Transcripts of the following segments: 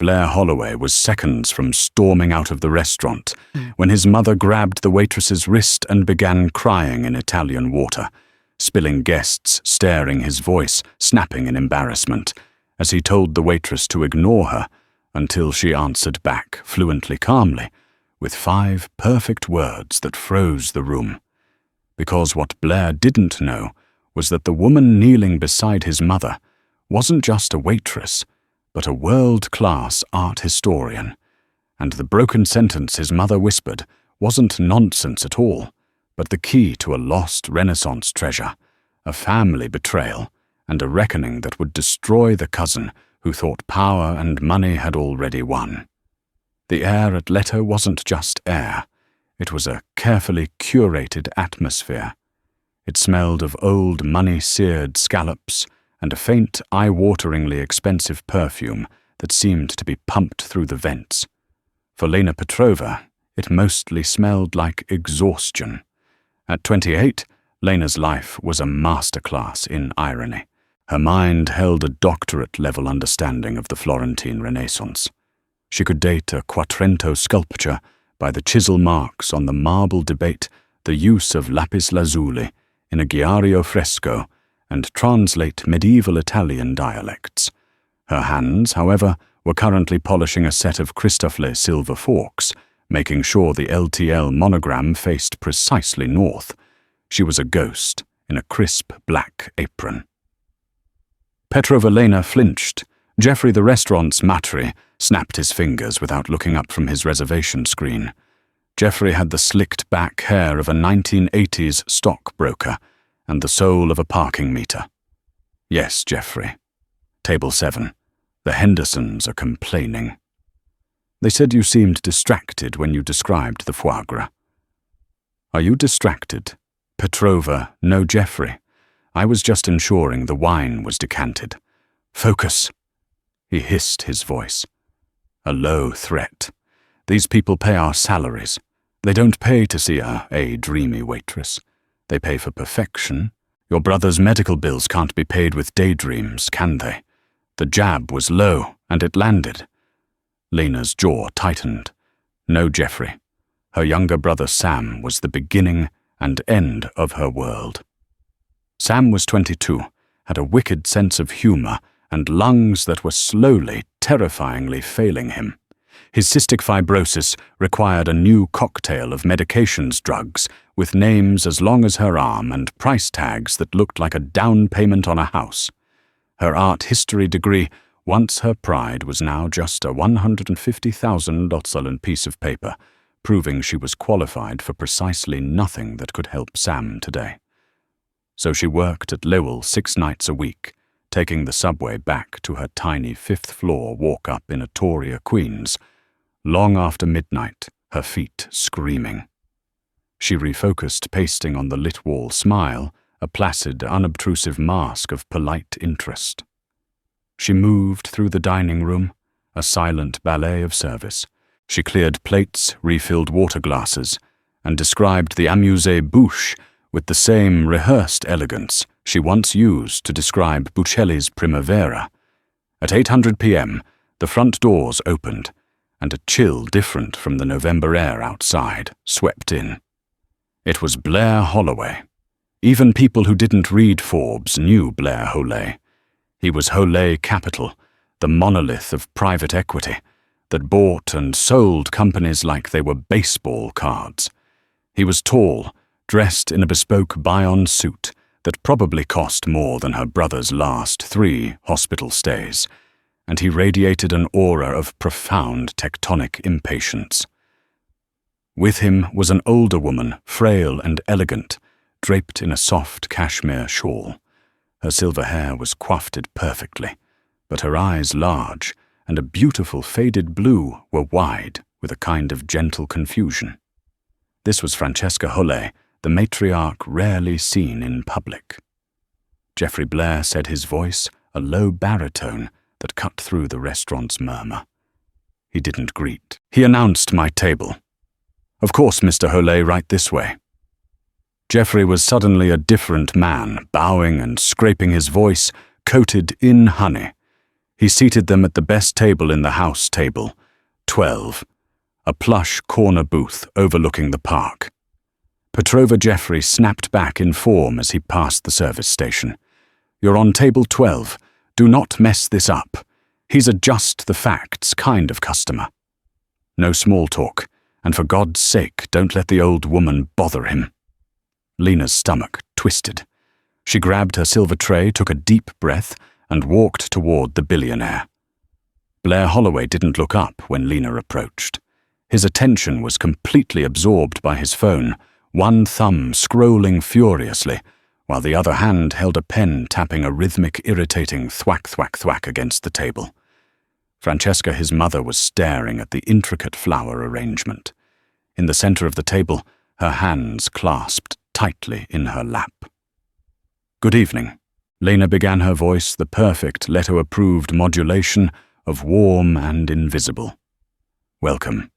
Blair Holloway was seconds from storming out of the restaurant when his mother grabbed the waitress's wrist and began crying in Italian water, spilling guests staring, his voice snapping in embarrassment as he told the waitress to ignore her until she answered back fluently, calmly, with 5 perfect words that froze the room. Because what Blair didn't know was that the woman kneeling beside his mother wasn't just a waitress, but a world-class art historian, and the broken sentence his mother whispered wasn't nonsense at all, but the key to a lost Renaissance treasure, a family betrayal, and a reckoning that would destroy the cousin who thought power and money had already won. The air at Leto wasn't just air, it was a carefully curated atmosphere. It smelled of old money-seared scallops and a faint, eye-wateringly expensive perfume that seemed to be pumped through the vents. For Lena Petrova, it mostly smelled like exhaustion. At 28, Lena's life was a masterclass in irony. Her mind held a doctorate-level understanding of the Florentine Renaissance. She could date a Quattrento sculpture by the chisel marks on the marble debate the use of lapis lazuli in a Ghiario fresco and translate medieval Italian dialects. Her hands, however, were currently polishing a set of Christofle silver forks, making sure the LTL monogram faced precisely north. She was a ghost in a crisp black apron. Petrova Lena flinched. Geoffrey, the restaurant's maitre, snapped his fingers without looking up from his reservation screen. Geoffrey had the slicked back hair of a 1980s stockbroker and the soul of a parking meter. Yes, Geoffrey. Table 7. The Hendersons are complaining. They said you seemed distracted when you described the foie gras. Are you distracted? Petrova, no Geoffrey. I was just ensuring the wine was decanted. Focus. He hissed his voice. A low threat. These people pay our salaries. They don't pay to see a dreamy waitress. They pay for perfection. Your brother's medical bills can't be paid with daydreams, can they? The jab was low, and it landed. Lena's jaw tightened. No, Geoffrey. Her younger brother Sam was the beginning and end of her world. Sam was 22, had a wicked sense of humor, and lungs that were slowly, terrifyingly failing him. His cystic fibrosis required a new cocktail of medications drugs with names as long as her arm and price tags that looked like a down payment on a house. Her art history degree, once her pride, was now just a 150,000 Dotzelen piece of paper, proving she was qualified for precisely nothing that could help Sam today. So she worked at Lowell 6 nights a week, taking the subway back to her tiny 5th-floor walk-up in Atoria, Queens, long after midnight, her feet screaming. She refocused, pasting on the lit wall smile, a placid, unobtrusive mask of polite interest. She moved through the dining room, a silent ballet of service. She cleared plates, refilled water glasses, and described the amuse-bouche with the same rehearsed elegance she once used to describe Buccelli's Primavera. At 8:00 p.m., the front doors opened, and a chill different from the November air outside swept in. It was Blair Holloway. Even people who didn't read Forbes knew Blair Holloway. He was Holloway Capital, the monolith of private equity that bought and sold companies like they were baseball cards. He was tall, dressed in a bespoke Bion suit that probably cost more than her brother's last 3 hospital stays, and he radiated an aura of profound tectonic impatience. With him was an older woman, frail and elegant, draped in a soft cashmere shawl. Her silver hair was coiffed perfectly, but her eyes large, and a beautiful faded blue were wide with a kind of gentle confusion. This was Francesca Holloway, the matriarch rarely seen in public. Geoffrey Blair said, his voice a low baritone that cut through the restaurant's murmur. He didn't greet. He announced my table. Of course, Mr. Holloway, right this way. Geoffrey was suddenly a different man, bowing and scraping his voice, coated in honey. He seated them at the best table in the house table, 12, a plush corner booth overlooking the park. Petrova Jeffrey snapped back in form as he passed the service station. "You're on table 12. Do not mess this up. He's a just the facts kind of customer. No small talk, and for God's sake, don't let the old woman bother him." Lena's stomach twisted. She grabbed her silver tray, took a deep breath, and walked toward the billionaire. Blair Holloway didn't look up when Lena approached. His attention was completely absorbed by his phone, one thumb scrolling furiously, while the other hand held a pen tapping a rhythmic, irritating thwack, thwack, thwack against the table. Francesca, his mother, was staring at the intricate flower arrangement. In the center of the table, her hands clasped tightly in her lap. "Good evening." Lena began, her voice the perfect Leto-approved modulation of warm and invisible. "Welcome.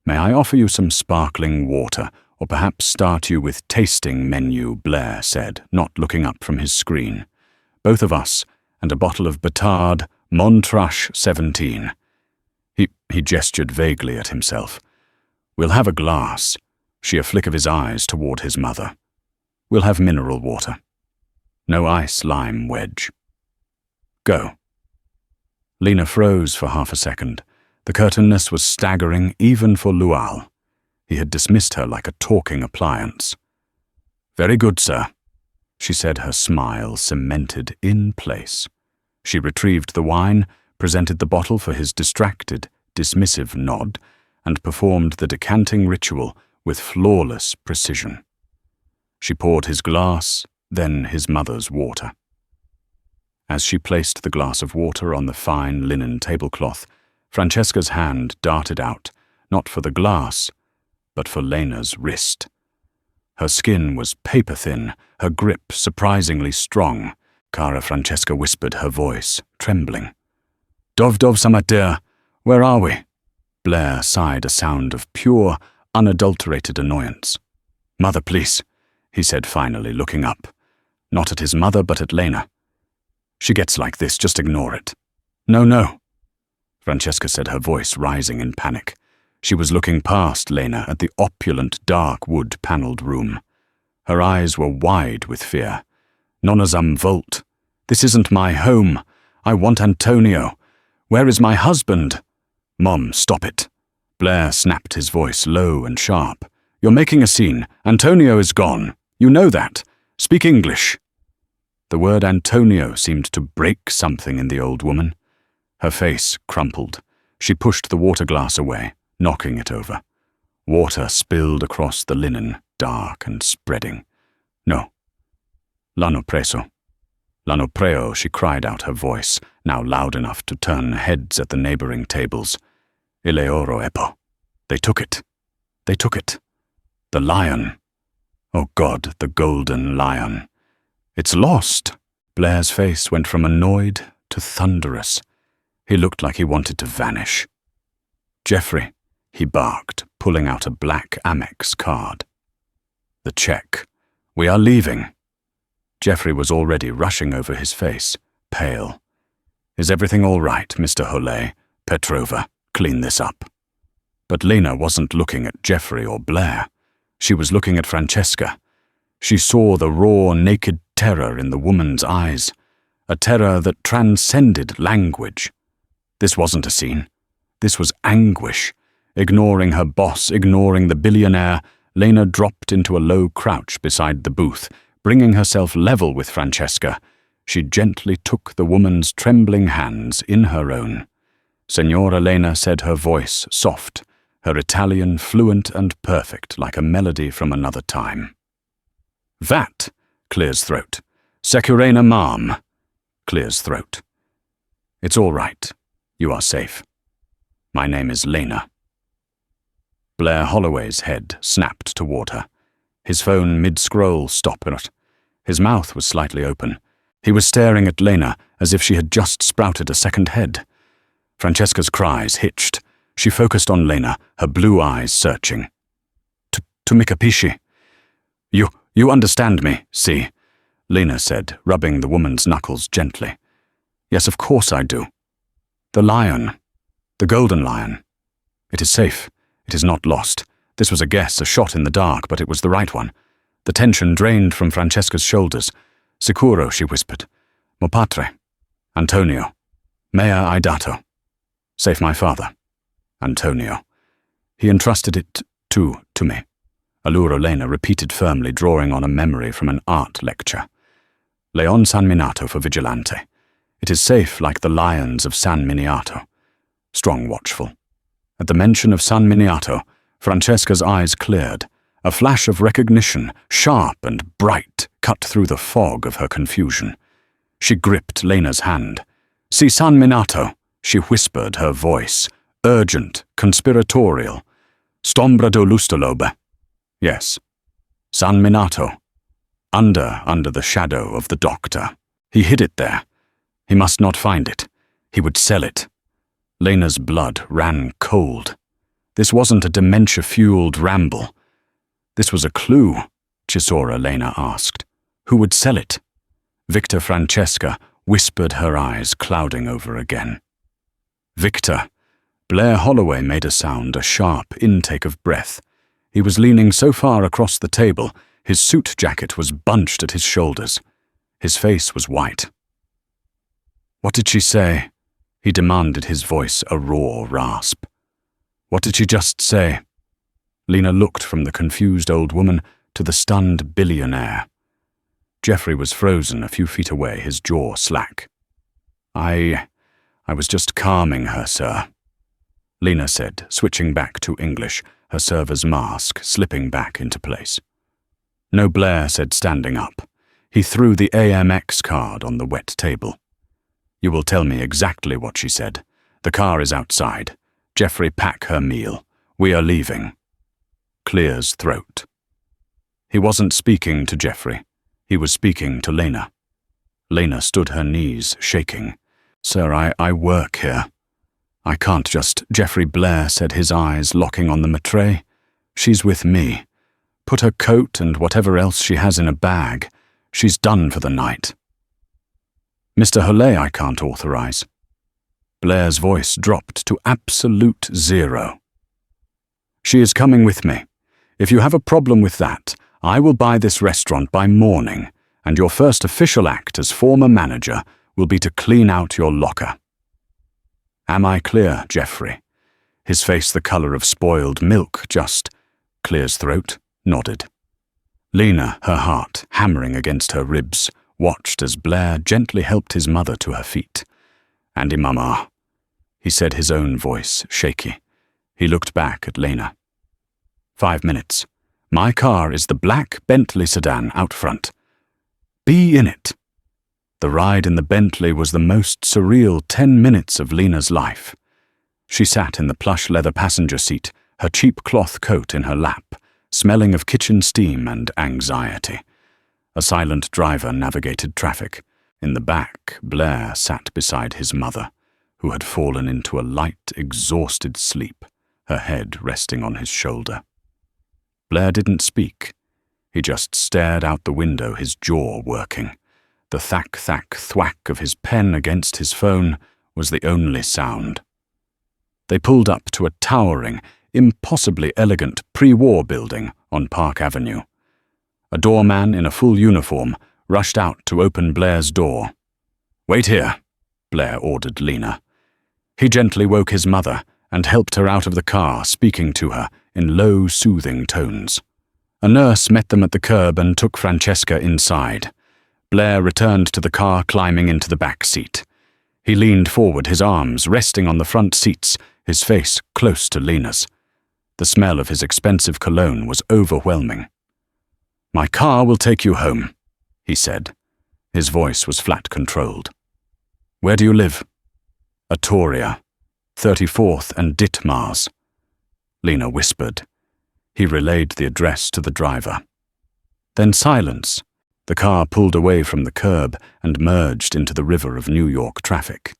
May I offer you some sparkling water, or perhaps start you with tasting menu," Blair said, not looking up from his screen. "Both of us, and a bottle of Batard Montrachet 17. He gestured vaguely at himself. "We'll have a glass." She a flick of his eyes toward his mother. "We'll have mineral water. No ice lime wedge. Go." Lena froze for half a second. The curtainness was staggering even for Lual. He had dismissed her like a talking appliance. "Very good, sir," she said, her smile cemented in place. She retrieved the wine, presented the bottle for his distracted, dismissive nod, and performed the decanting ritual with flawless precision. She poured his glass, then his mother's water. As she placed the glass of water on the fine linen tablecloth, Francesca's hand darted out, not for the glass, but for Lena's wrist. Her skin was paper-thin, her grip surprisingly strong. Cara Francesca whispered, her voice trembling. "Dov Samater, where are we?" Blair sighed a sound of pure, unadulterated annoyance. "Mother, please," he said finally, looking up. Not at his mother, but at Lena. "She gets like this, just ignore it." No, Francesca said, her voice rising in panic. She was looking past Lena at the opulent, dark wood-paneled room. Her eyes were wide with fear. "Nonazam Volt. This isn't my home. I want Antonio. Where is my husband?" "Mom, stop it." Blair snapped, his voice low and sharp. "You're making a scene. Antonio is gone. You know that. Speak English." The word Antonio seemed to break something in the old woman. Her face crumpled. She pushed the water glass away, knocking it over. Water spilled across the linen, dark and spreading. "No. L'hanno preso. L'hanno preo," she cried out, her voice now loud enough to turn heads at the neighboring tables. "Il è oro epo. They took it. They took it. The lion. Oh God, the golden lion. It's lost." Blair's face went from annoyed to thunderous. He looked like he wanted to vanish. "Jeffrey," he barked, pulling out a black Amex card. "The check. We are leaving." Jeffrey was already rushing over his face, pale. "Is everything all right, Mr. Holley? Petrova, clean this up." But Lena wasn't looking at Jeffrey or Blair. She was looking at Francesca. She saw the raw, naked terror in the woman's eyes, a terror that transcended language. This wasn't a scene. This was anguish. Ignoring her boss, ignoring the billionaire, Lena dropped into a low crouch beside the booth. Bringing herself level with Francesca, she gently took the woman's trembling hands in her own. Signora Lena said, her voice soft, her Italian fluent and perfect like a melody from another time. "That," clears throat. "Securena ma'am," clears throat. "It's all right. You are safe. My name is Lena." Blair Holloway's head snapped toward her. His phone mid-scroll stopped. His mouth was slightly open. He was staring at Lena as if she had just sprouted a second head. Francesca's cries hitched. She focused on Lena, her blue eyes searching. Tu mi capisci? You understand me, see?" Lena said, rubbing the woman's knuckles gently. "Yes, of course I do. The lion. The golden lion. It is safe. It is not lost. This was a guess, a shot in the dark, but it was the right one. The tension drained from Francesca's shoulders. Sicuro, she whispered. Mo padre. Antonio. Mea hai dato. Save my father. Antonio. He entrusted it to me. Allura Lena repeated firmly, drawing on a memory from an art lecture. Leon San Miniato for Vigilante. It is safe like the lions of San Miniato. Strong watchful. At the mention of San Miniato, Francesca's eyes cleared. A flash of recognition, sharp and bright, cut through the fog of her confusion. She gripped Lena's hand. Si San Miniato, she whispered, her voice, urgent, conspiratorial. Stombra do Lustolobe. Yes. San Miniato. Under the shadow of the doctor. He hid it there. He must not find it. He would sell it. Lena's blood ran cold. This wasn't a dementia-fueled ramble. This was a clue, Chisora Lena asked. Who would sell it? Victor Francesca whispered, her eyes clouding over again. Victor. Blair Holloway made a sound, a sharp intake of breath. He was leaning so far across the table, his suit jacket was bunched at his shoulders. His face was white. What did she say? He demanded, his voice a raw rasp. What did she just say? Lena looked from the confused old woman to the stunned billionaire. Geoffrey was frozen a few feet away, his jaw slack. I was just calming her, sir. Lena said, switching back to English, her server's mask slipping back into place. No, Blair said, standing up. He threw the AMX card on the wet table. You will tell me exactly what she said. The car is outside. Geoffrey, pack her meal. We are leaving. Clear's throat. He wasn't speaking to Geoffrey. He was speaking to Lena. Lena stood her knees, shaking. Sir, I work here. I can't just... Geoffrey, Blair said, his eyes locking on the maitre. She's with me. Put her coat and whatever else she has in a bag. She's done for the night. Mr. Hollet I can't authorize. Blair's voice dropped to absolute zero. She is coming with me. If you have a problem with that, I will buy this restaurant by morning, and your first official act as former manager will be to clean out your locker. Am I clear, Geoffrey? His face the color of spoiled milk, just. Clear's throat nodded. Lena, her heart hammering against her ribs, watched as Blair gently helped his mother to her feet. Andy Mama, he said, his own voice shaky. He looked back at Lena. 5 minutes. My car is the black Bentley sedan out front. Be in it. The ride in the Bentley was the most surreal 10 minutes of Lena's life. She sat in the plush leather passenger seat, her cheap cloth coat in her lap, smelling of kitchen steam and anxiety. A silent driver navigated traffic. In the back, Blair sat beside his mother, who had fallen into a light, exhausted sleep, her head resting on his shoulder. Blair didn't speak. He just stared out the window, his jaw working. The thack-thwack of his pen against his phone was the only sound. They pulled up to a towering, impossibly elegant pre-war building on Park Avenue. A doorman in a full uniform rushed out to open Blair's door. Wait here, Blair ordered Lena. He gently woke his mother and helped her out of the car, speaking to her in low, soothing tones. A nurse met them at the curb and took Francesca inside. Blair returned to the car, climbing into the back seat. He leaned forward, his arms resting on the front seats, his face close to Lena's. The smell of his expensive cologne was overwhelming. My car will take you home, he said. His voice was flat-controlled. Where do you live? Atoria, 34th and Ditmars. Lena whispered. He relayed the address to the driver. Then silence. The car pulled away from the curb and merged into the river of New York traffic.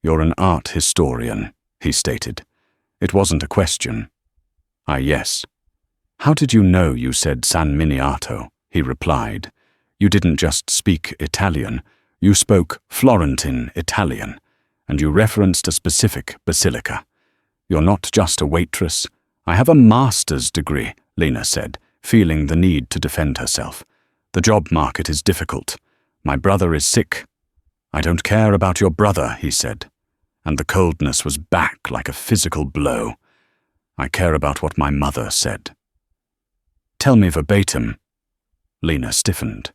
You're an art historian, he stated. It wasn't a question. Yes. How did you know you said San Miniato? He replied. You didn't just speak Italian. You spoke Florentine Italian. and you referenced a specific basilica. You're not just a waitress. I have a master's degree, Lena said, feeling the need to defend herself. The job market is difficult. My brother is sick. I don't care about your brother, he said, and the coldness was back like a physical blow. I care about what my mother said. Tell me verbatim. Lena stiffened.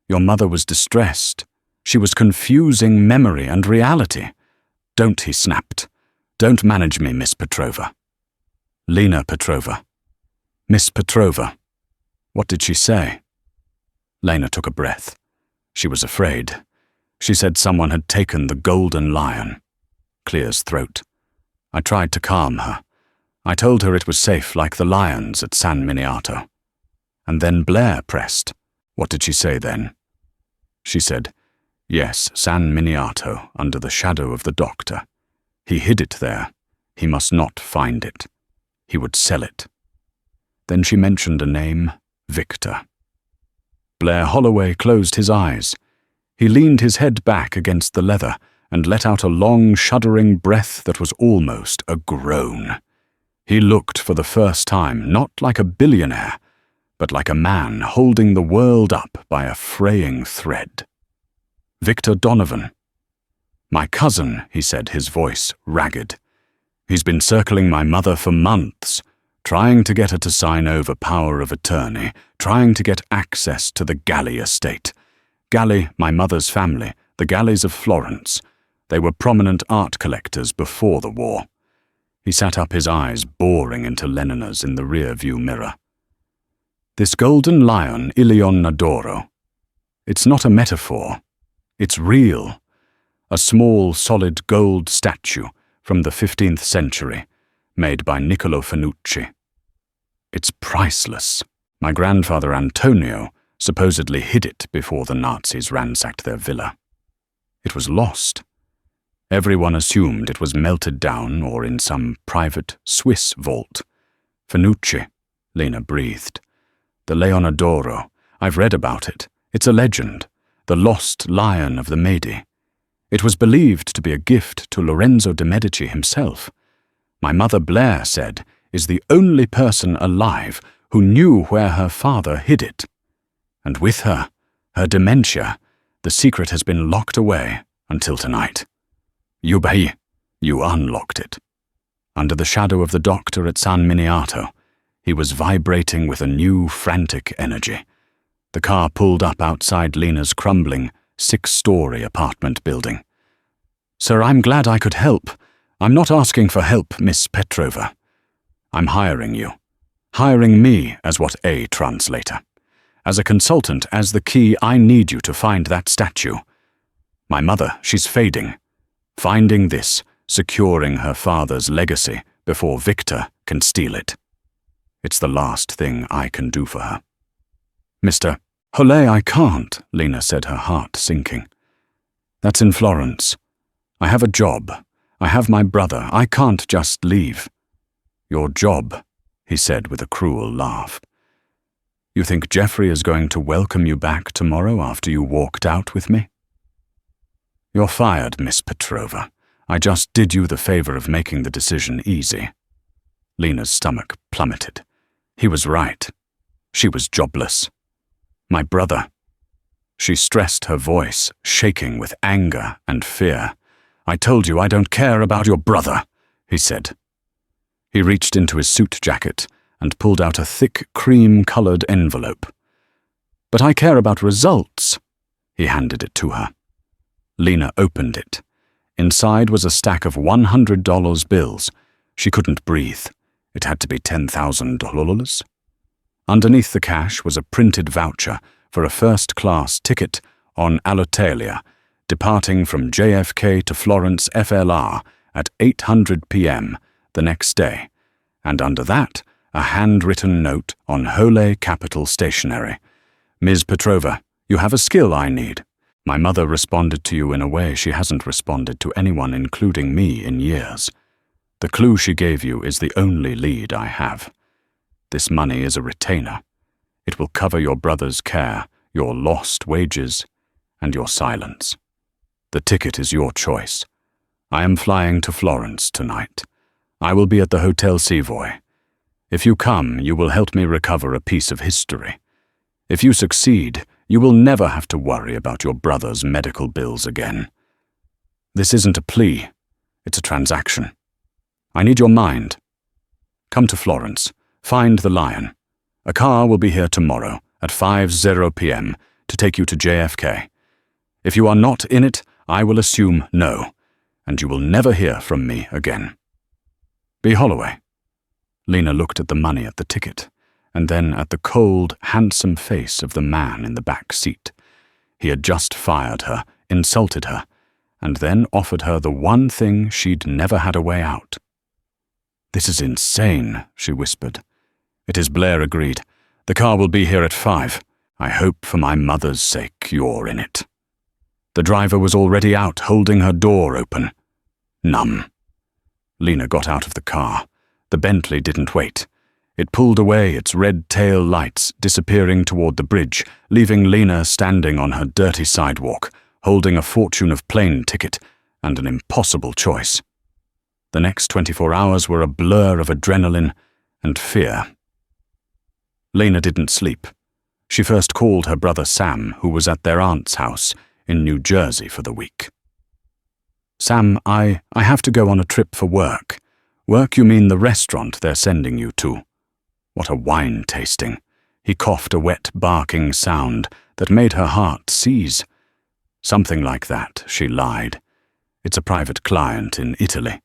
Your mother was distressed. She was confusing memory and reality. Don't, he snapped. Don't manage me, Miss Petrova. Lena Petrova. Miss Petrova. What did she say? Lena took a breath. She was afraid. She said someone had taken the golden lion. Clear's throat. I tried to calm her. I told her it was safe like the lions at San Miniato. And then Blair pressed. What did she say then? She said, yes, San Miniato, under the shadow of the doctor. He hid it there. He must not find it. He would sell it. Then she mentioned a name, Victor. Blair Holloway closed his eyes. He leaned his head back against the leather and let out a long, shuddering breath that was almost a groan. He looked for the first time not like a billionaire, but like a man holding the world up by a fraying thread. Victor Donovan. My cousin, he said, his voice ragged. He's been circling my mother for months, trying to get her to sign over power of attorney, trying to get access to the Galli estate. Galli, my mother's family, the Gallis of Florence. They were prominent art collectors before the war. He sat up, his eyes boring into Lenina's in the rear-view mirror. This golden lion, Ilion Nadoro. It's not a metaphor. It's real. A small, solid gold statue from the 15th century, made by Niccolo Fanucci. It's priceless. My grandfather Antonio supposedly hid it before the Nazis ransacked their villa. It was lost. Everyone assumed it was melted down or in some private Swiss vault. Fanucci, Lena breathed. The Leonadoro, I've read about it. It's a legend. The lost lion of the Medi. It was believed to be a gift to Lorenzo de' Medici himself. My mother Blair said, is the only person alive who knew where her father hid it. And with her, her dementia, the secret has been locked away until tonight. You unlocked it. Under the shadow of the doctor at San Miniato, he was vibrating with a new, frantic energy. The car pulled up outside Lena's crumbling, 6-story apartment building. Sir, I'm glad I could help. I'm not asking for help, Miss Petrova. I'm hiring you. Hiring me as what a translator. As a consultant, as the key, I need you to find that statue. My mother, she's fading. Finding this, securing her father's legacy before Victor can steal it. It's the last thing I can do for her. Mr. Holloway, I can't, Lena said, her heart sinking. That's in Florence. I have a job. I have my brother. I can't just leave. Your job, he said with a cruel laugh. You think Jeffrey is going to welcome you back tomorrow after you walked out with me? You're fired, Miss Petrova. I just did you the favor of making the decision easy. Lena's stomach plummeted. He was right. She was jobless. My brother. She stressed her voice, shaking with anger and fear. I told you I don't care about your brother, he said. He reached into his suit jacket and pulled out a thick, cream-colored envelope. But I care about results. He handed it to her. Lena opened it. Inside was a stack of $100 bills. She couldn't breathe. It had to be $10,000. Underneath the cash was a printed voucher for a first-class ticket on Alitalia, departing from JFK to Florence FLR at 8:00 p.m. the next day, and under that, a handwritten note on Hole Capital Stationery. Ms. Petrova, you have a skill I need. My mother responded to you in a way she hasn't responded to anyone, including me, in years. The clue she gave you is the only lead I have. This money is a retainer. It will cover your brother's care, your lost wages, and your silence. The ticket is your choice. I am flying to Florence tonight. I will be at the Hotel Savoy. If you come, you will help me recover a piece of history. If you succeed, you will never have to worry about your brother's medical bills again. This isn't a plea. It's a transaction. I need your mind. Come to Florence. Find the lion. A car will be here tomorrow at 5:00 p.m. to take you to JFK. If you are not in it, I will assume no, and you will never hear from me again. B. Holloway. Lena looked at the money at the ticket, and then at the cold, handsome face of the man in the back seat. He had just fired her, insulted her, and then offered her the one thing she'd never had a way out. "This is insane," she whispered. "It is," Blair agreed. "The car will be here at 5. I hope for my mother's sake you're in it." The driver was already out, holding her door open. Numb. Lena got out of the car. The Bentley didn't wait. It pulled away, its red tail lights disappearing toward the bridge, leaving Lena standing on her dirty sidewalk, holding a fortune of plane ticket and an impossible choice. The next 24 hours were a blur of adrenaline and fear. Lena didn't sleep. She first called her brother Sam, who was at their aunt's house in New Jersey for the week. "Sam, I have to go on a trip for work. Work, you mean the restaurant they're sending you to." What a wine tasting. He coughed a wet, barking sound that made her heart seize. "Something like that," she lied. "It's a private client in Italy.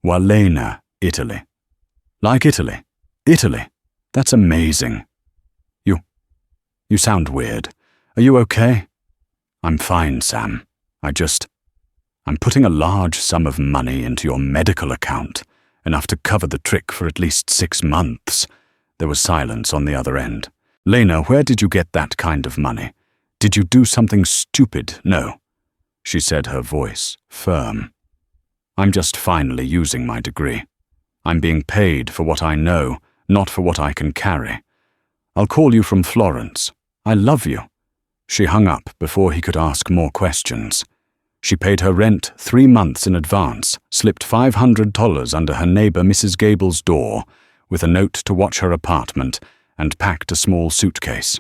Walena, Italy." "Like Italy? Italy? That's amazing." You sound weird. Are you okay?" "I'm fine, Sam. I'm putting a large sum of money into your medical account, enough to cover the trick for at least 6 months. There was silence on the other end. "Lena, where did you get that kind of money? Did you do something stupid?" "No," she said, her voice firm. "I'm just finally using my degree. I'm being paid for what I know, not for what I can carry. I'll call you from Florence. I love you." She hung up before he could ask more questions. She paid her rent 3 months in advance, slipped $500 under her neighbor Mrs. Gable's door with a note to watch her apartment, and packed a small suitcase.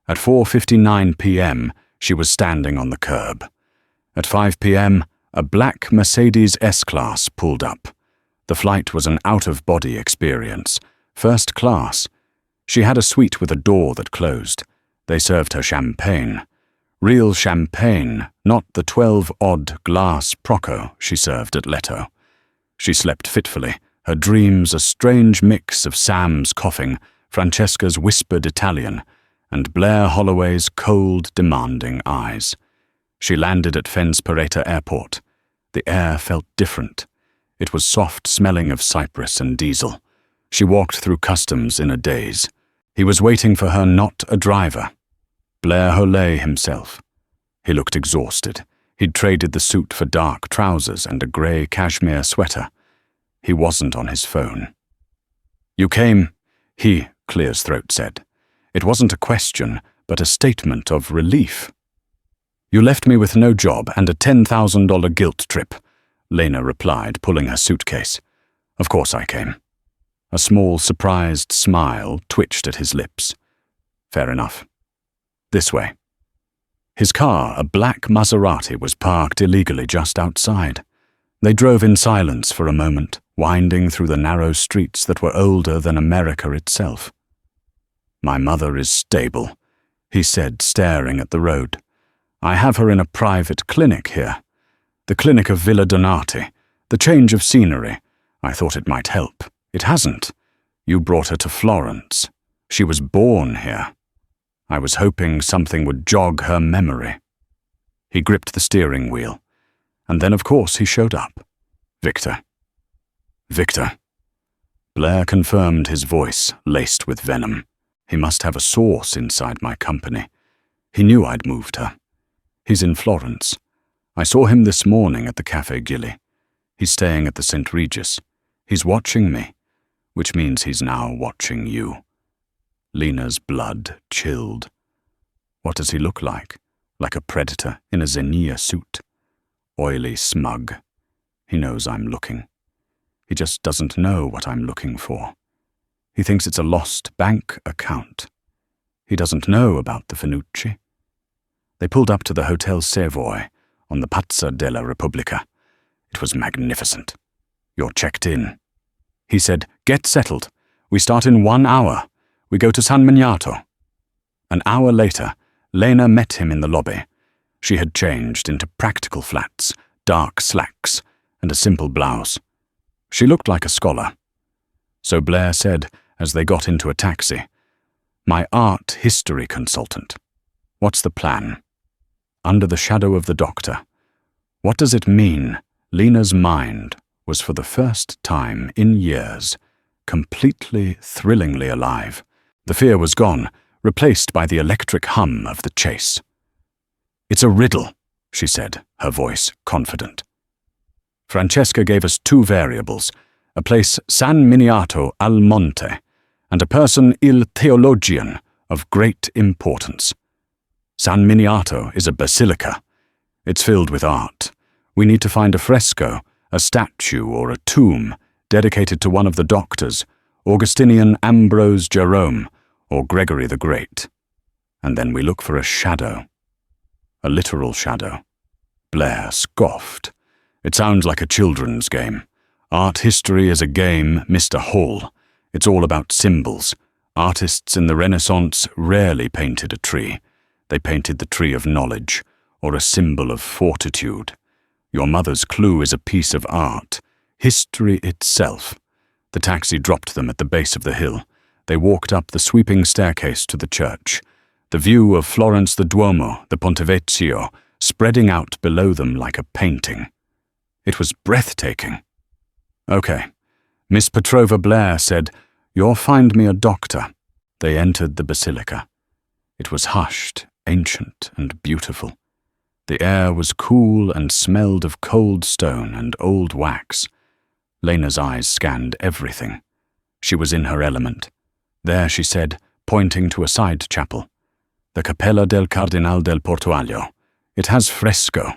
At 4:59 p.m., she was standing on the curb. At 5 p.m., a black Mercedes S-Class pulled up. The flight was an out-of-body experience, first class. She had a suite with a door that closed. They served her champagne. Real champagne, not the 12-odd glass Procco she served at Leto. She slept fitfully, her dreams a strange mix of Sam's coughing, Francesca's whispered Italian, and Blair Holloway's cold, demanding eyes. She landed at Fens-Pareta Airport. The air felt different. It was soft-smelling of cypress and diesel. She walked through customs in a daze. He was waiting for her, not a driver. Blair Holloway himself. He looked exhausted. He'd traded the suit for dark trousers and a grey cashmere sweater. He wasn't on his phone. "You came," he, Clear's throat said. It wasn't a question, but a statement of relief. "You left me with no job and a $10,000 guilt trip," Lena replied, pulling her suitcase. "Of course I came." A small, surprised smile twitched at his lips. "Fair enough. This way." His car, a black Maserati, was parked illegally just outside. They drove in silence for a moment, winding through the narrow streets that were older than America itself. "My mother is stable," he said, staring at the road. "I have her in a private clinic here. The clinic of Villa Donati. The change of scenery. I thought it might help. It hasn't. You brought her to Florence. She was born here. I was hoping something would jog her memory." He gripped the steering wheel. And then, of course, he showed up. "Victor." "Victor." Blair confirmed, his voice laced with venom. "He must have a source inside my company. He knew I'd moved her. He's in Florence. I saw him this morning at the Café Gilly. He's staying at the St. Regis. He's watching me, which means he's now watching you." Lena's blood chilled. What does he look like? Like a predator in a zinnia suit. Oily, smug. He knows I'm looking. He just doesn't know what I'm looking for. He thinks it's a lost bank account. He doesn't know about the Finucci. They pulled up to the Hotel Savoy on the Piazza della Repubblica. It was magnificent. You're checked in. He said, "Get settled. We start in 1 hour. We go to San Miniato." An hour later, Lena met him in the lobby. She had changed into practical flats, dark slacks, and a simple blouse. She looked like a scholar. So Blair said, as they got into a taxi, "My art history consultant. What's the plan?" Under the shadow of the doctor. What does it mean Lena's mind was for the first time in years completely, thrillingly alive? The fear was gone, replaced by the electric hum of the chase. "It's a riddle," she said, her voice confident. Francesca gave us 2 variables, a place San Miniato al Monte, and a person il theologian of great importance. San Miniato is a basilica. It's filled with art. We need to find a fresco, a statue or a tomb dedicated to one of the doctors, Augustinian Ambrose Jerome or Gregory the Great. And then we look for a shadow. A literal shadow. Blair scoffed. "It sounds like a children's game. Art history is a game, Mr. Hall. It's all about symbols. Artists in the Renaissance rarely painted a tree. They painted the tree of knowledge, or a symbol of fortitude. Your mother's clue is a piece of art. History itself." The taxi dropped them at the base of the hill. They walked up the sweeping staircase to the church. The view of Florence the Duomo, the Ponte Vecchio, spreading out below them like a painting. It was breathtaking. "Okay." Miss Petrova Blair said, "You'll find me a doctor." They entered the basilica. It was hushed, ancient, and beautiful. The air was cool and smelled of cold stone and old wax. Lena's eyes scanned everything. She was in her element. There, she said, pointing to a side chapel. "The Cappella del Cardinal del Portuaglio. It has fresco.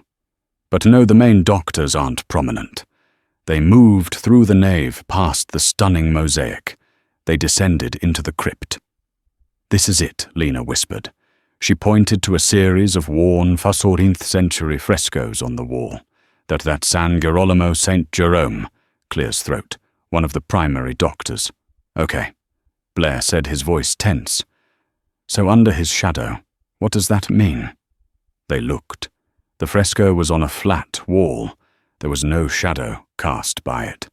But no, the main doctors aren't prominent." They moved through the nave past the stunning mosaic. They descended into the crypt. "This is it," Lena whispered. She pointed to a series of worn 14th century frescoes on the wall. That San Girolamo St. Jerome, Clear's throat, one of the primary doctors. "Okay," Blair said, his voice tense. "So under his shadow, what does that mean?" They looked. The fresco was on a flat wall. There was no shadow cast by it.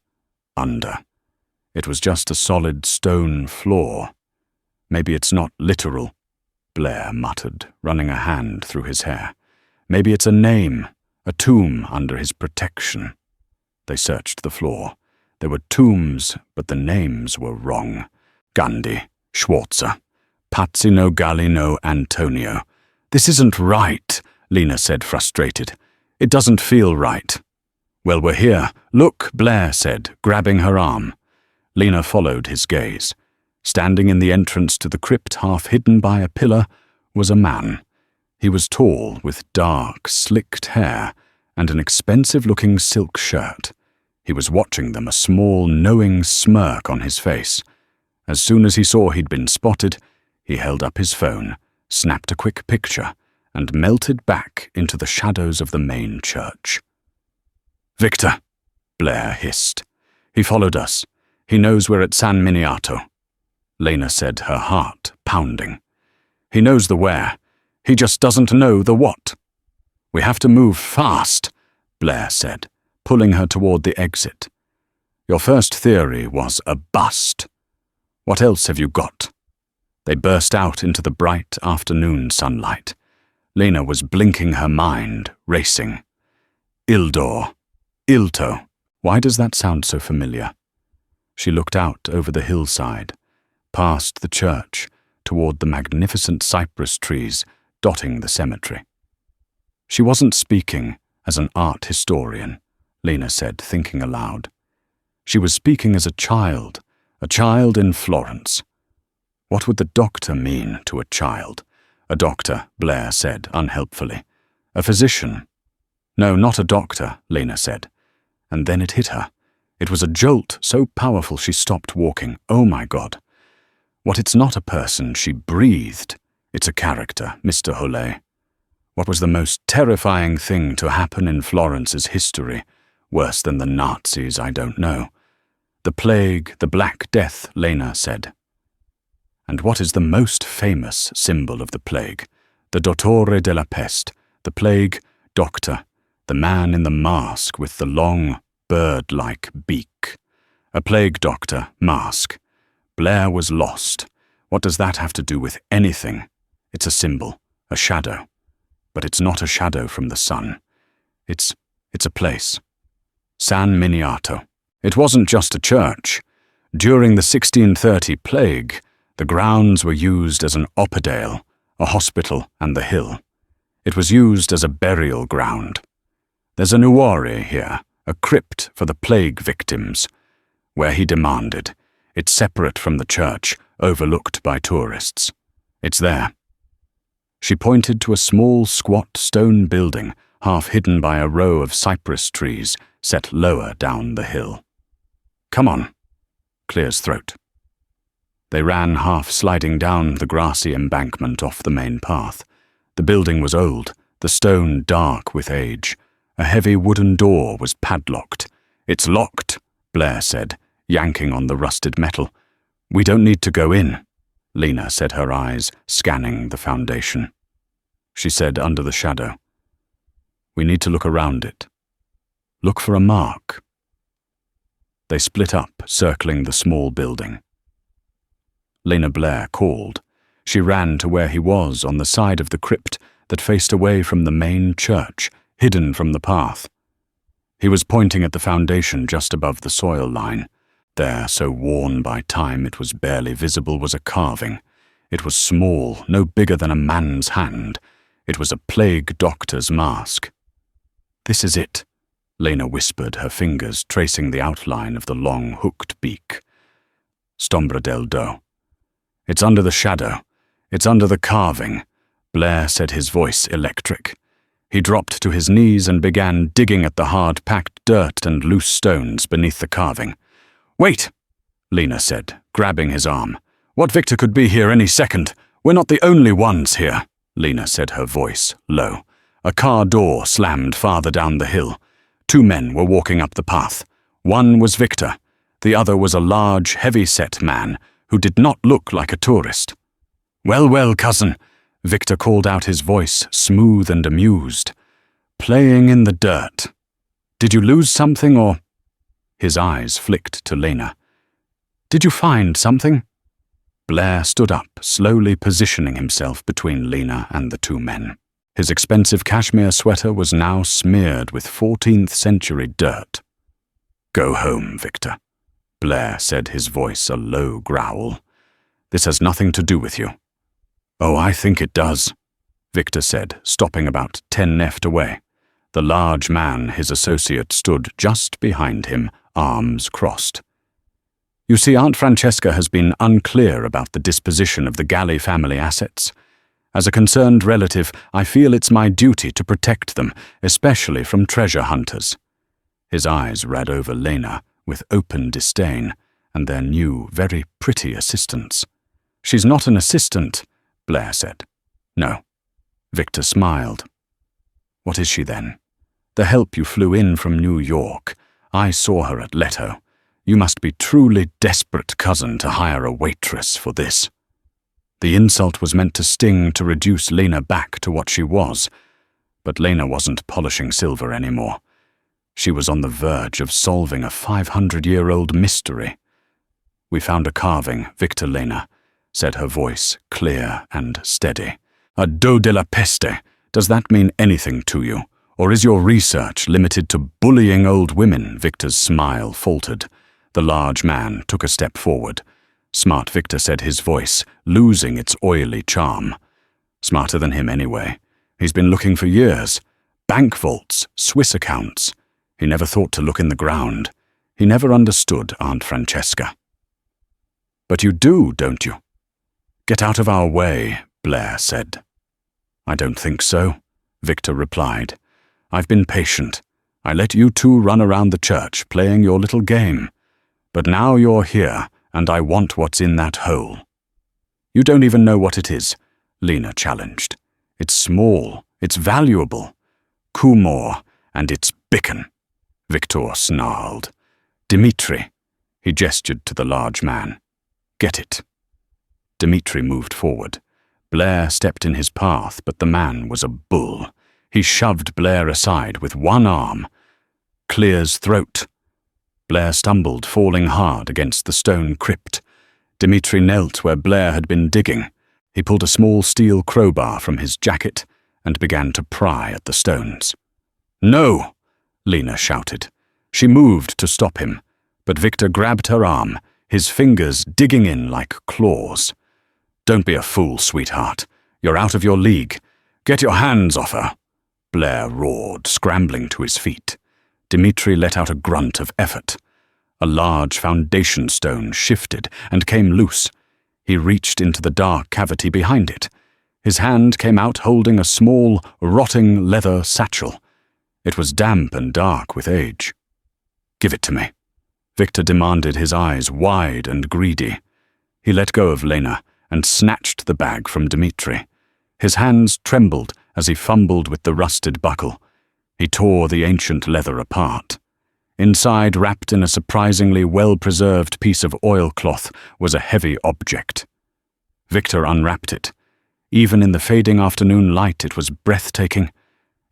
Under. It was just a solid stone floor. "Maybe it's not literal," Blair muttered, running a hand through his hair. "Maybe it's a name, a tomb under his protection." They searched the floor. There were tombs, but the names were wrong. Gandhi, Schwarzer, Pazzino Gallino Antonio. "This isn't right," Lena said, frustrated. "It doesn't feel right." "Well, we're here. Look," Blair said, grabbing her arm. Lena followed his gaze. Standing in the entrance to the crypt, half hidden by a pillar, was a man. He was tall, with dark, slicked hair and an expensive-looking silk shirt. He was watching them, a small, knowing smirk on his face. As soon as he saw he'd been spotted, he held up his phone, snapped a quick picture, and melted back into the shadows of the main church. "Victor," Blair hissed. "He followed us. He knows we're at San Miniato." Lena said, her heart pounding. "He knows the where. He just doesn't know the what." "We have to move fast," Blair said, pulling her toward the exit. "Your first theory was a bust. What else have you got?" They burst out into the bright afternoon sunlight. Lena was blinking, her mind racing. Ildor. Ilto. Why does that sound so familiar? She looked out over the hillside, past the church, toward the magnificent cypress trees dotting the cemetery. She wasn't speaking as an art historian, Lena said, thinking aloud. She was speaking as a child in Florence. What would the doctor mean to a child? A doctor, Blair said unhelpfully. A physician. No, not a doctor, Lena said. and then it hit her. It was a jolt so powerful she stopped walking. Oh my God. What, it's not a person, she breathed. It's a character, Mr. Hollet. What was the most terrifying thing to happen in Florence's history? Worse than the Nazis, I don't know. The plague, the Black Death, Lena said. And what is the most famous symbol of the plague? The Dottore della Peste, the plague doctor, the man in the mask with the long, bird-like beak. A plague doctor, mask. Blair was lost. What does that have to do with anything? It's a symbol, a shadow. But it's not a shadow from the sun. It's a place. San Miniato. It wasn't just a church. During the 1630 plague, the grounds were used as an oppidale, a hospital and the hill. It was used as a burial ground. There's a nuare here, a crypt for the plague victims, where he demanded. It's separate from the church, overlooked by tourists. It's there. She pointed to a small, squat stone building, half hidden by a row of cypress trees set lower down the hill. Come on, Clear's throat. They ran, half sliding down the grassy embankment off the main path. The building was old, the stone dark with age. A heavy wooden door was padlocked. It's locked, Blair said, yanking on the rusted metal. We don't need to go in, Lena said, her eyes scanning the foundation. She said under the shadow, we need to look around it. Look for a mark. They split up, circling the small building. Lena Blair called. She ran to where he was, on the side of the crypt that faced away from the main church, hidden from the path. He was pointing at the foundation just above the soil line. There, so worn by time it was barely visible, was a carving. It was small, no bigger than a man's hand. It was a plague doctor's mask. This is it, Lena whispered, her fingers tracing the outline of the long, hooked beak. Stombra del Do. It's under the shadow. It's under the carving, Blair said, his voice electric. He dropped to his knees and began digging at the hard-packed dirt and loose stones beneath the carving. Wait, Lena said, grabbing his arm. What Victor could be here any second. We're not the only ones here, Lena said, her voice low. A car door slammed farther down the hill. 2 men were walking up the path. One was Victor. The other was a large, heavy-set man who did not look like a tourist. Well, well, cousin, Victor called out, his voice smooth and amused. Playing in the dirt. Did you lose something, or... His eyes flicked to Lena. Did you find something? Blair stood up, slowly positioning himself between Lena and the 2 men. His expensive cashmere sweater was now smeared with 14th century dirt. Go home, Victor, Blair said, his voice a low growl. This has nothing to do with you. Oh, I think it does, Victor said, stopping about 10 neft away. The large man, his associate, stood just behind him, arms crossed. You see, Aunt Francesca has been unclear about the disposition of the Galli family assets. As a concerned relative, I feel it's my duty to protect them, especially from treasure hunters. His eyes read over Lena with open disdain, and their new, very pretty assistants. She's not an assistant, Blair said. No. Victor smiled. What is she then? The help you flew in from New York. I saw her at Leto. You must be truly desperate, cousin, to hire a waitress for this. The insult was meant to sting, to reduce Lena back to what she was. But Lena wasn't polishing silver anymore. She was on the verge of solving a 500-year-old mystery. We found a carving, Victor, Lena, said, her voice clear and steady. A do della peste. Does that mean anything to you? Or is your research limited to bullying old women? Victor's smile faltered. The large man took a step forward. Smart, Victor said, his voice losing its oily charm. Smarter than him anyway. He's been looking for years. Bank vaults, Swiss accounts. He never thought to look in the ground. He never understood Aunt Francesca. But you do, don't you? Get out of our way, Blair said. I don't think so, Victor replied. I've been patient. I let you two run around the church playing your little game. But now you're here, and I want what's in that hole." "You don't even know what it is," Lena challenged. "It's small, it's valuable. Kumor, and it's bickin'," Victor snarled. "Dimitri," he gestured to the large man. "Get it." Dimitri moved forward. Blair stepped in his path, but the man was a bull. He shoved Blair aside with one arm. Clear's throat. Blair stumbled, falling hard against the stone crypt. Dimitri knelt where Blair had been digging. He pulled a small steel crowbar from his jacket and began to pry at the stones. "No!" Lena shouted. She moved to stop him, but Victor grabbed her arm, his fingers digging in like claws. "Don't be a fool, sweetheart. You're out of your league. Get your hands off her," Blair roared, scrambling to his feet. Dimitri let out a grunt of effort. A large foundation stone shifted and came loose. He reached into the dark cavity behind it. His hand came out holding a small, rotting leather satchel. It was damp and dark with age. "Give it to me," Victor demanded, his eyes wide and greedy. He let go of Lena and snatched the bag from Dimitri. His hands trembled as he fumbled with the rusted buckle. He tore the ancient leather apart. Inside, wrapped in a surprisingly well-preserved piece of oilcloth, was a heavy object. Victor unwrapped it. Even in the fading afternoon light, it was breathtaking.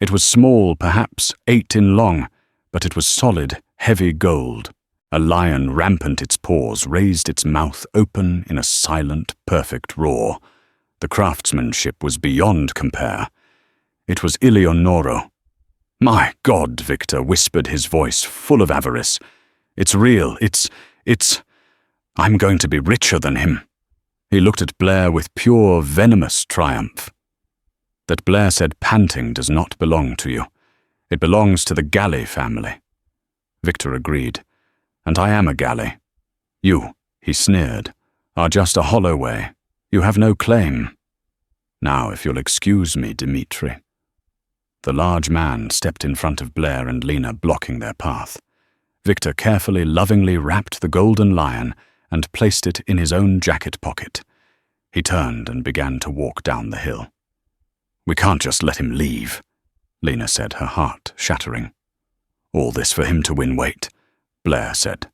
It was small, perhaps 8 in long, but it was solid, heavy gold. A lion, rampant its paws, raised its mouth open in a silent, perfect roar. The craftsmanship was beyond compare. It was Eleonoro. "My God," Victor whispered, his voice full of avarice. "It's real. It's... I'm going to be richer than him." He looked at Blair with pure, venomous triumph. That Blair said, panting, does not belong to you. It belongs to the Galley family. Victor agreed. "And I am a Galley. You," he sneered, "are just a Holloway. You have no claim. Now, if you'll excuse me, Dimitri." The large man stepped in front of Blair and Lena, blocking their path. Victor carefully, lovingly wrapped the golden lion and placed it in his own jacket pocket. He turned and began to walk down the hill. "We can't just let him leave," Lena said, her heart shattering. "All this for him to win weight," Blair said.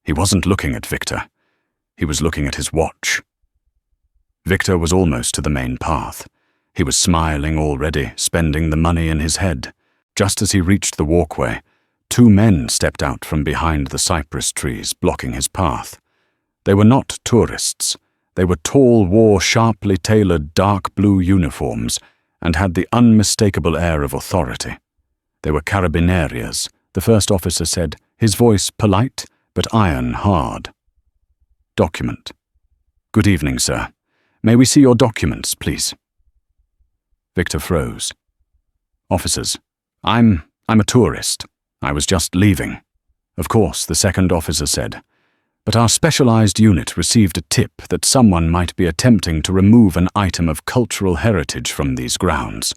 He wasn't looking at Victor. He was looking at his watch. Victor was almost to the main path. He was smiling already, spending the money in his head. Just as he reached the walkway, 2 men stepped out from behind the cypress trees, blocking his path. They were not tourists. They were tall, wore sharply tailored dark blue uniforms, and had the unmistakable air of authority. They were carabinieriers, the first officer said, his voice polite but iron hard. "Document." "Good evening, sir. May we see your documents, please?" Victor froze. "Officers, I'm a tourist. I was just leaving." "Of course," the second officer said. "But our specialized unit received a tip that someone might be attempting to remove an item of cultural heritage from these grounds.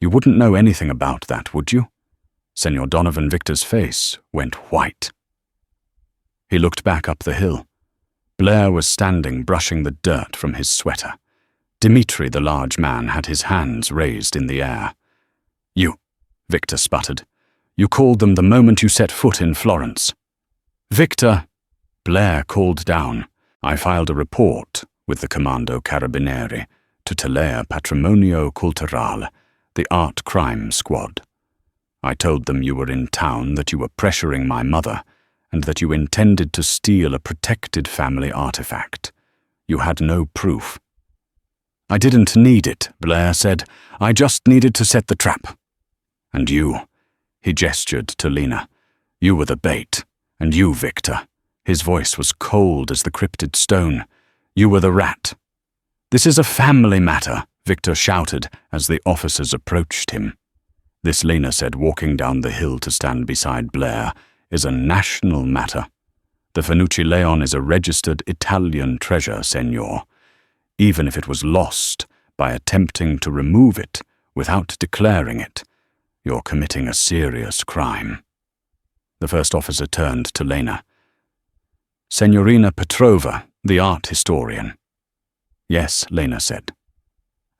You wouldn't know anything about that, would you?" Senor Donovan Victor's face went white. He looked back up the hill. Blair was standing, brushing the dirt from his sweater. Dimitri, the large man, had his hands raised in the air. "You," Victor sputtered. "You called them the moment you set foot in Florence." "Victor," Blair called down. "I filed a report with the Comando Carabinieri to Telea Patrimonio Culturale, the art crime squad. I told them you were in town, that you were pressuring my mother, and that you intended to steal a protected family artifact. You had no proof." "I didn't need it," Blair said. "I just needed to set the trap." "And you," he gestured to Lena. "You were the bait. And you, Victor." His voice was cold as the cryptid stone. "You were the rat." "This is a family matter," Victor shouted as the officers approached him. "This," Lena said, walking down the hill to stand beside Blair, "is a national matter. The Fanucci Leon is a registered Italian treasure, Senor. Even if it was lost by attempting to remove it without declaring it, You're committing a serious crime. The first officer turned to Lena. Signorina Petrova, the art historian. Yes, Lena said.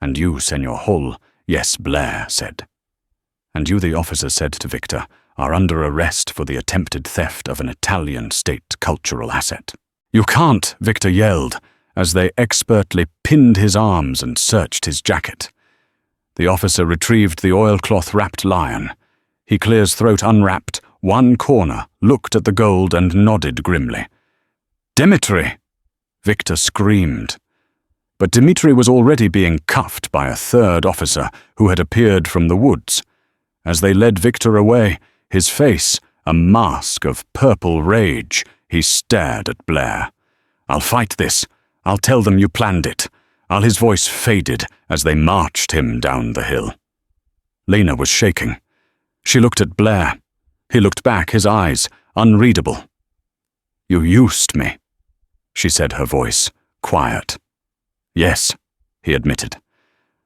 And you, Senor Hull, yes, Blair said. And you, the officer said to Victor, are under arrest for the attempted theft of an Italian state cultural asset. You can't, Victor yelled, as they expertly pinned his arms and searched his jacket. The officer retrieved the oilcloth-wrapped lion. He, Clear's throat unwrapped, one corner, looked at the gold and nodded grimly. Dimitri! Victor screamed. But Dimitri was already being cuffed by a third officer who had appeared from the woods. As they led Victor away, his face a mask of purple rage, he stared at Blair. I'll fight this. I'll tell them you planned it. His voice faded as they marched him down the hill. Lena was shaking. She looked at Blair. He looked back, his eyes unreadable. You used me, she said, her voice quiet. Yes, he admitted.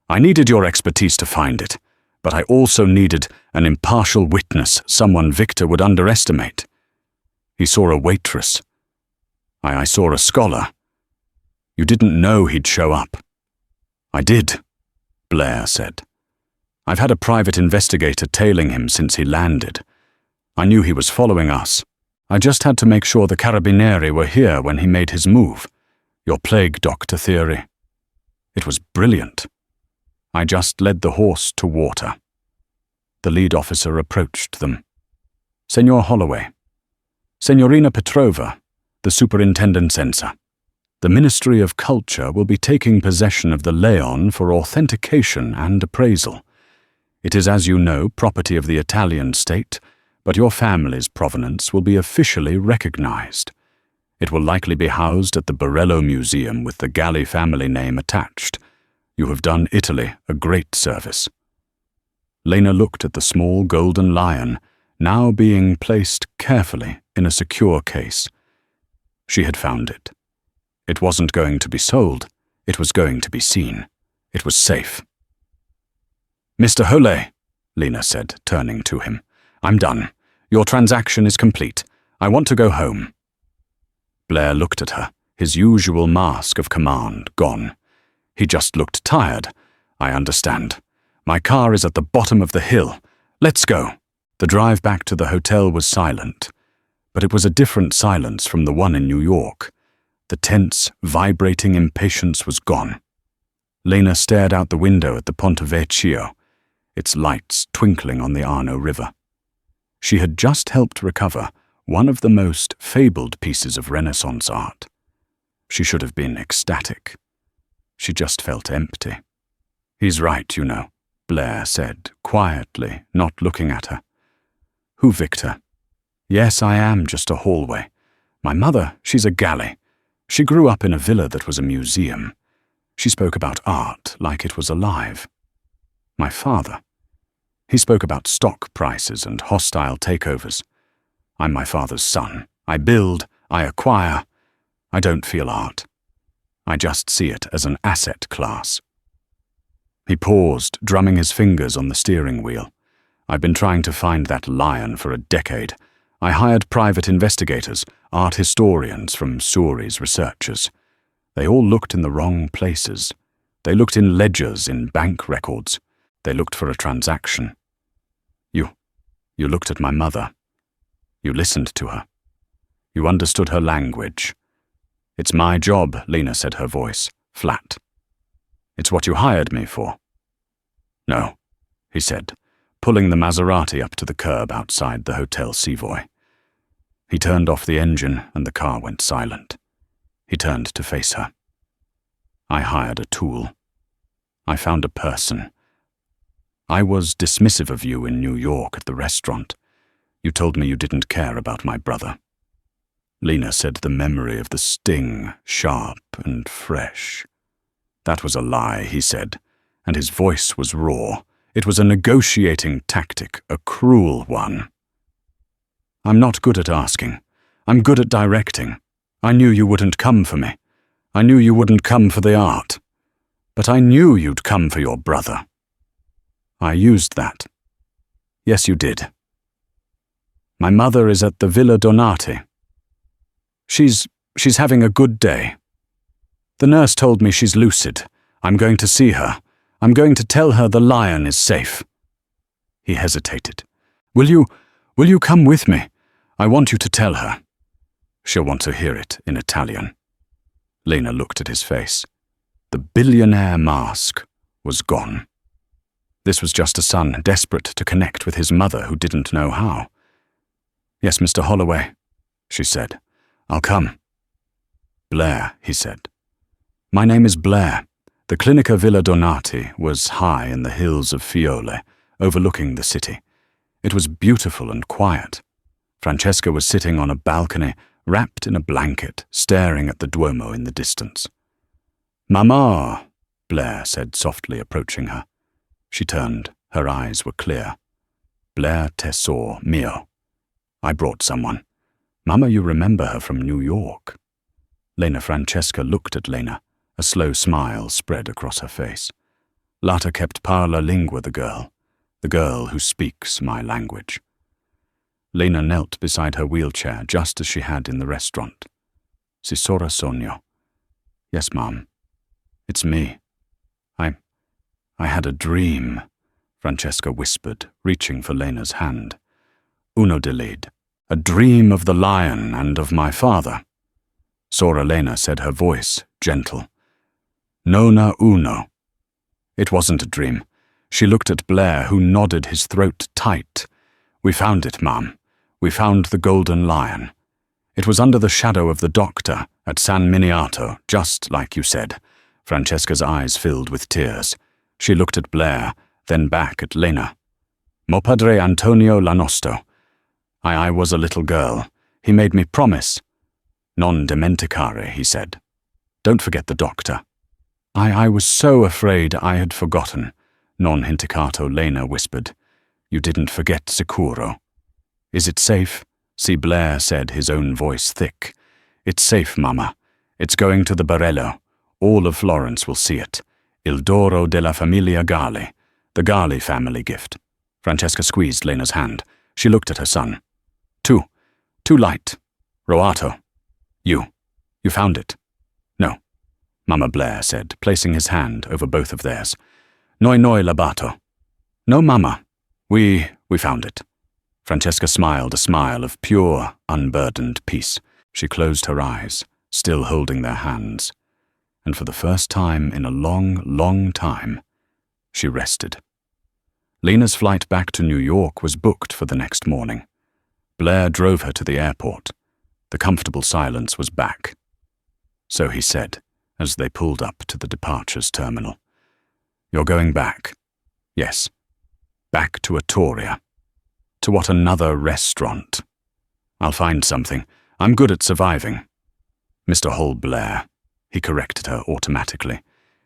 I needed your expertise to find it, but I also needed an impartial witness, someone Victor would underestimate. He saw a waitress. I saw a scholar. You didn't know he'd show up. I did, Blair said. I've had a private investigator tailing him since he landed. I knew he was following us. I just had to make sure the Carabinieri were here when he made his move. Your plague doctor theory. It was brilliant. I just led the horse to water. The lead officer approached them. Senor Holloway. Signorina Petrova, the superintendent censor. The Ministry of Culture will be taking possession of the Leon for authentication and appraisal. It is, as you know, property of the Italian state, but your family's provenance will be officially recognized. It will likely be housed at the Borello Museum with the Galli family name attached. You have done Italy a great service. Lena looked at the small golden lion, now being placed carefully in a secure case. She had found it. It wasn't going to be sold. It was going to be seen. It was safe. Mr. Holloway, Lena said, turning to him. I'm done. Your transaction is complete. I want to go home. Blair looked at her, his usual mask of command gone. He just looked tired. I understand. My car is at the bottom of the hill. Let's go. The drive back to the hotel was silent, but it was a different silence from the one in New York. The tense, vibrating impatience was gone. Lena stared out the window at the Ponte Vecchio, its lights twinkling on the Arno River. She had just helped recover one of the most fabled pieces of Renaissance art. She should have been ecstatic. She just felt empty. He's right, you know, Blair said, quietly, not looking at her. Who, Victor? Yes, I am just a hallway. My mother, she's a galley. She grew up in a villa that was a museum. She spoke about art like it was alive. My father, he spoke about stock prices and hostile takeovers. I'm my father's son. I build, I acquire. I don't feel art. I just see it as an asset class. He paused, drumming his fingers on the steering wheel. I've been trying to find that lion for a decade. I hired private investigators, art historians from Suri's researchers. They all looked in the wrong places. They looked in ledgers, in bank records. They looked for a transaction. You looked at my mother. You listened to her. You understood her language. It's my job, Lena said, her voice flat. It's what you hired me for. No, he said, pulling the Maserati up to the curb outside the Hotel Savoy. He turned off the engine and the car went silent. He turned to face her. I hired a tool. I found a person. I was dismissive of you in New York at the restaurant. You told me you didn't care about my brother. Lena said, the memory of the sting, sharp and fresh. That was a lie, he said, and his voice was raw. It was a negotiating tactic, a cruel one. I'm not good at asking. I'm good at directing. I knew you wouldn't come for me. I knew you wouldn't come for the art. But I knew you'd come for your brother. I used that. Yes, you did. My mother is at the Villa Donati. She's having a good day. The nurse told me she's lucid. I'm going to see her. I'm going to tell her the lion is safe. He hesitated. Will you come with me? I want you to tell her. She'll want to hear it in Italian. Lena looked at his face. The billionaire mask was gone. This was just a son desperate to connect with his mother who didn't know how. Yes, Mr. Holloway, she said. I'll come. Blair, he said. My name is Blair. The Clinica Villa Donati was high in the hills of Fiole, overlooking the city. It was beautiful and quiet. Francesca was sitting on a balcony, wrapped in a blanket, staring at the Duomo in the distance. Mamma, Blair said softly, approaching her. She turned. Her eyes were clear. Blair tesor mio. I brought someone. Mamma, you remember her from New York. Lena Francesca looked at Lena. A slow smile spread across her face. Later kept parla lingua, the girl who speaks my language. Lena knelt beside her wheelchair just as she had in the restaurant. Si sora sogno. Yes, Mom. It's me. I had a dream, Francesca whispered, reaching for Lena's hand. Uno delide. A dream of the lion and of my father. Sora Lena said, her voice gentle. Nona uno. It wasn't a dream. She looked at Blair, who nodded, his throat tight. We found it, Mom. We found the golden lion. It was under the shadow of the doctor at San Miniato, just like you said. Francesca's eyes filled with tears. She looked at Blair, then back at Lena. Mo padre Antonio Lanosto. I was a little girl. He made me promise. Non dimenticare, he said. Don't forget the doctor. I was so afraid I had forgotten. Non hinticato, Lena whispered. You didn't forget sicuro. Is it safe? See, Blair said, his own voice thick. It's safe, Mamma. It's going to the Barello. All of Florence will see it. Il Doro della Famiglia Gali. The Gali family gift. Francesca squeezed Lena's hand. She looked at her son. Too light. Roato. You found it. No, Mamma Blair said, placing his hand over both of theirs. Noi labato. No, Mamma. We found it. Francesca smiled a smile of pure, unburdened peace. She closed her eyes, still holding their hands. And for the first time in a long, long time, she rested. Lena's flight back to New York was booked for the next morning. Blair drove her to the airport. The comfortable silence was back. So he said, as they pulled up to the departures terminal. You're going back. Yes. Back to Atoria. To what, another restaurant? I'll find something. I'm good at surviving. Mr. Hull Blair, he corrected her automatically.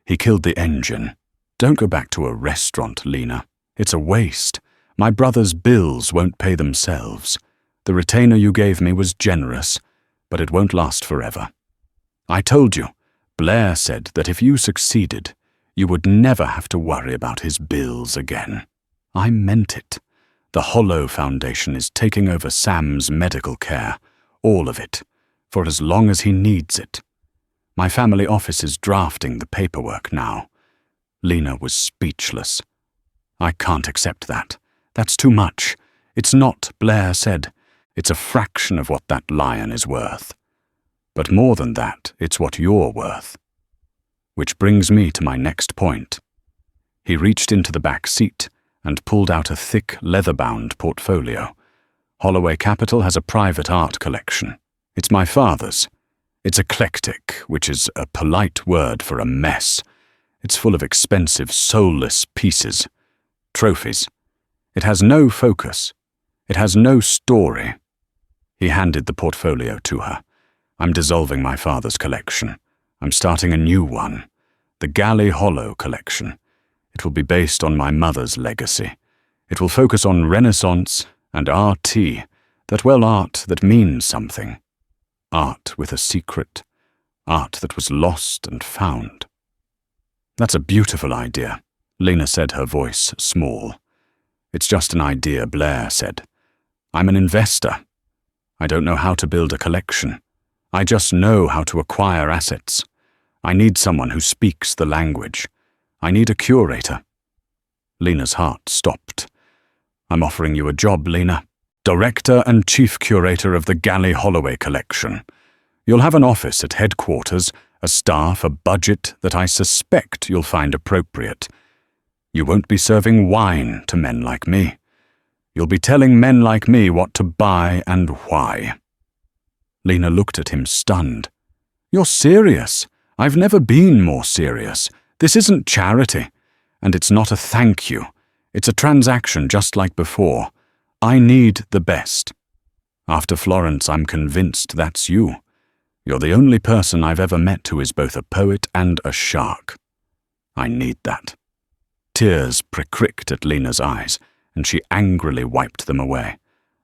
He killed the engine. Don't go back to a restaurant, Lena. It's a waste. My brother's bills won't pay themselves. The retainer you gave me was generous, but it won't last forever. I told you, Blair said that if you succeeded, you would never have to worry about his bills again. I meant it. The Hollow Foundation is taking over Sam's medical care, all of it, for as long as he needs it. My family office is drafting the paperwork now. Lena was speechless. I can't accept that. That's too much. It's not, Blair said. It's a fraction of what that lion is worth. But more than that, it's what you're worth. Which brings me to my next point. He reached into the back seat and pulled out a thick, leather-bound portfolio. Holloway Capital has a private art collection. It's my father's. It's eclectic, which is a polite word for a mess. It's full of expensive, soulless pieces. Trophies. It has no focus. It has no story. He handed the portfolio to her. I'm dissolving my father's collection. I'm starting a new one. The Galley Hollow collection. It will be based on my mother's legacy. It will focus on Renaissance and RT, art that means something. Art with a secret. Art that was lost and found. That's a beautiful idea, Lena said, her voice small. It's just an idea, Blair said. I'm an investor. I don't know how to build a collection. I just know how to acquire assets. I need someone who speaks the language. I need a curator. Lena's heart stopped. I'm offering you a job, Lena. Director and Chief Curator of the Galley Holloway Collection. You'll have an office at headquarters, a staff, a budget that I suspect you'll find appropriate. You won't be serving wine to men like me. You'll be telling men like me what to buy and why. Lena looked at him stunned. You're serious? I've never been more serious. This isn't charity. And it's not a thank you. It's a transaction just like before. I need the best. After Florence, I'm convinced that's you. You're the only person I've ever met who is both a poet and a shark. I need that. Tears pricked at Lena's eyes, and she angrily wiped them away.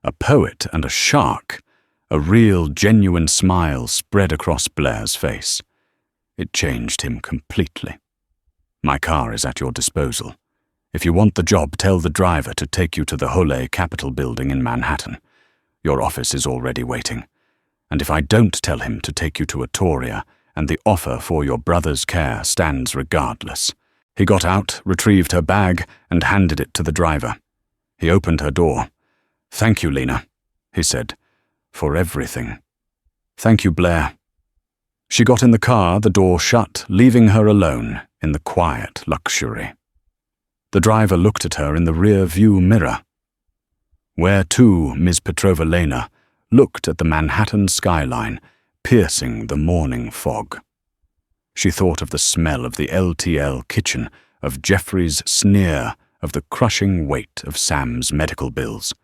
A poet and a shark. A real, genuine smile spread across Blair's face. It changed him completely. My car is at your disposal. If you want the job, tell the driver to take you to the Holloway Capitol building in Manhattan. Your office is already waiting. And if I don't tell him to take you to Atoria, and the offer for your brother's care stands regardless. He got out, retrieved her bag, and handed it to the driver. He opened her door. Thank you, Lena, he said, for everything. Thank you, Blair. She got in the car, the door shut, leaving her alone in the quiet luxury. The driver looked at her in the rear-view mirror. Where to, Ms. Petrova Lena looked at the Manhattan skyline, piercing the morning fog. She thought of the smell of the LTL kitchen, of Jeffrey's sneer, of the crushing weight of Sam's medical bills.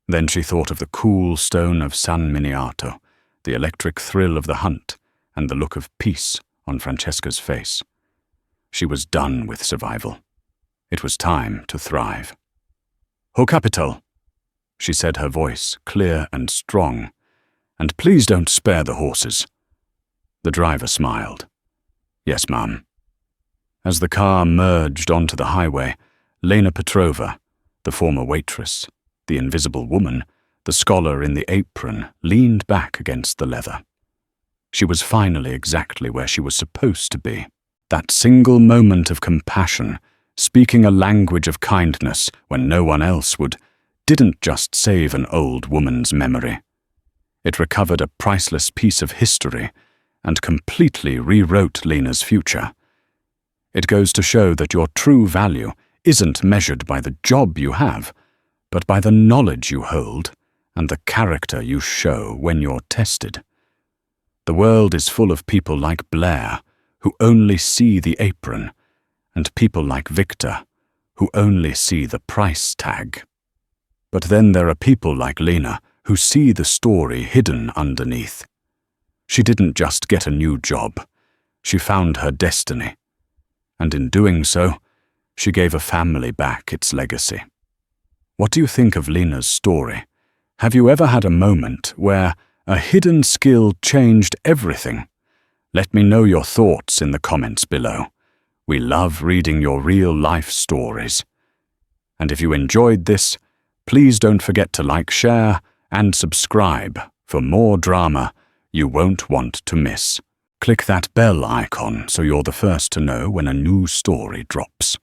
Then she thought of the cool stone of San Miniato, the electric thrill of the hunt, and the look of peace on Francesca's face. She was done with survival. It was time to thrive. Ho Capital, she said, her voice clear and strong, and please don't spare the horses. The driver smiled. Yes, ma'am. As the car merged onto the highway, Lena Petrova, the former waitress, the invisible woman, the scholar in the apron, leaned back against the leather. She was finally exactly where she was supposed to be. That single moment of compassion, speaking a language of kindness when no one else would, didn't just save an old woman's memory. It recovered a priceless piece of history and completely rewrote Lena's future. It goes to show that your true value isn't measured by the job you have, but by the knowledge you hold and the character you show when you're tested. The world is full of people like Blair, who only see the apron, and people like Victor, who only see the price tag. But then there are people like Lena who see the story hidden underneath. She didn't just get a new job. She found her destiny. And in doing so, she gave a family back its legacy. What do you think of Lena's story? Have you ever had a moment where a hidden skill changed everything? Let me know your thoughts in the comments below. We love reading your real-life stories. And if you enjoyed this, please don't forget to like, share, and subscribe for more drama you won't want to miss. Click that bell icon so you're the first to know when a new story drops.